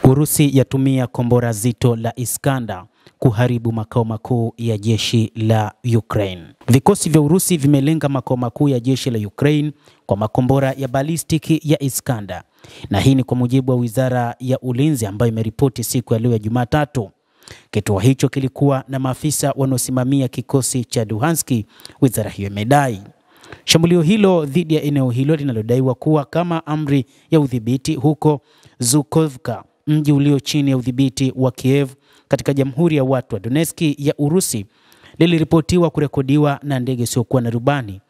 Urusi yatumia kombora zito la Iskander kuharibu makao makuu ya jeshi la Ukraine. Vikosi vya Urusi vimelenga makao makuu ya jeshi la Ukraine kwa makombora ya balistiki ya Iskander. Na hii ni kwa mujibu wa Wizara ya Ulinzi ambayo imeripoti siku ya leo ya Jumatatu. Kituo hicho kilikuwa na maafisa wanaosimamia kikosi cha Luhansk, wizara hiyo imedai. Shambulio hilo dhidi ya eneo hilo linalodaiwa kuwa kama amri ya udhibiti huko Zhukovka, mji ulio chini ya udhibiti wa Kiev katika Jamhuri ya Watu wa Donetsk ya Urusi, liliripotiwa kurekodiwa na ndege isiyokuwa na rubani.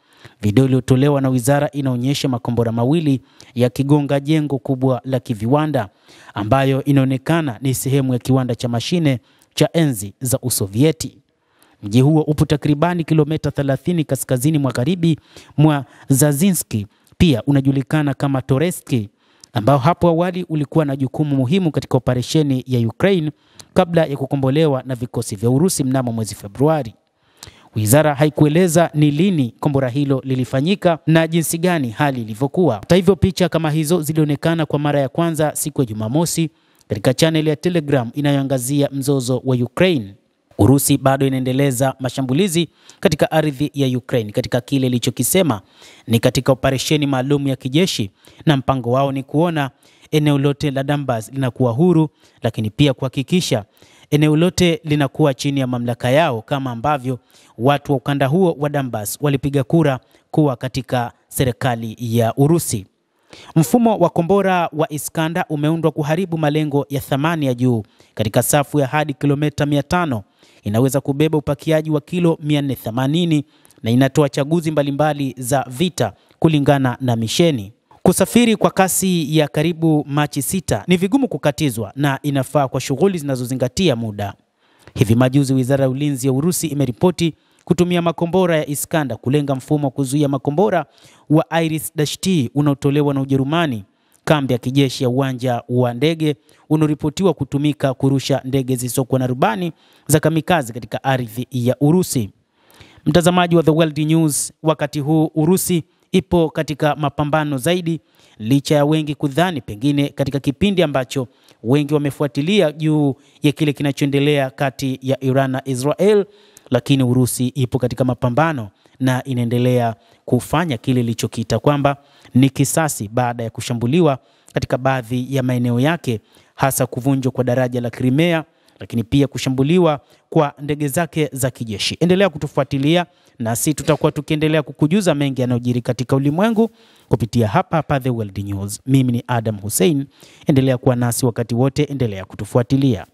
Video iliyotolewa na wizara inaonyesha makombora mawili yakigonga jengo kubwa la kiviwanda ambayo inaonekana ni sehemu ya kiwanda cha mashine cha enzi za Usovieti. Mji huo upo takribani kilomita 30 kaskazini magharibi mwa Zazinsk. Pia unajulikana kama Toretsk, ambao hapo awali ulikuwa na jukumu muhimu katika operesheni ya Ukraine kabla ya kukombolewa na vikosi vya Urusi mnamo mwezi Februari. Wizara haikueleza ni lini kombora hilo lilifanyika na jinsi gani hali ilivyokuwa. Hata hivyo, picha kama hizo zilionekana kwa mara ya kwanza siku ya Jumamosi katika channel ya Telegram inayoangazia mzozo wa Ukraine. Urusi bado inaendeleza mashambulizi katika ardhi ya Ukraine katika kile ilichokisema ni katika operesheni maalum ya kijeshi, na mpango wao ni kuona eneo lote la Donbas linakuwa huru, lakini pia kuhakikisha eneo lote linakuwa chini ya mamlaka yao, kama ambavyo watu wa ukanda huo wa Donbas walipiga kura kuwa katika serikali ya Urusi. Mfumo wa kombora wa Iskander umeundwa kuharibu malengo ya thamani ya juu katika safu ya hadi kilomita 500. Inaweza kubeba upakiaji wa kilo 480 na inatoa chaguzi mbalimbali za vita kulingana na misheni. Kusafiri kwa kasi ya karibu Machi 6 ni vigumu kukatizwa na inafaa kwa shughuli zinazozingatia muda. Hivi majuzi Wizara ya Ulinzi ya Urusi imeripoti kutumia makombora ya Iskander kulenga mfumo wa kuzuia makombora wa Iris-T unaotolewa na Ujerumani. Kambi ya kijeshi ya uwanja wa ndege unaripotiwa kutumika kurusha ndege zisizokuwa na rubani za kamikaze katika ardhi ya Urusi. Mtazamaji wa The World News, wakati huu Urusi ipo katika mapambano zaidi, licha ya wengi kudhani pengine katika kipindi ambacho wengi wamefuatilia juu ya kile kinachoendelea kati ya Iran na Israel, lakini Urusi ipo katika mapambano na inaendelea kufanya kile ilichokiita kwamba ni kisasi baada ya kushambuliwa katika baadhi ya maeneo yake, hasa kuvunjwa kwa daraja la Crimea, lakini pia kushambuliwa kwa ndege zake za kijeshi. Endelea kutufuatilia nasi tutakuwa tukiendelea kukujuza mengi yanayojiri katika ulimwengu kupitia hapa The World News. Mimi ni Adam Hussein. Endelea kuwa nasi wakati wote, endelea kutufuatilia.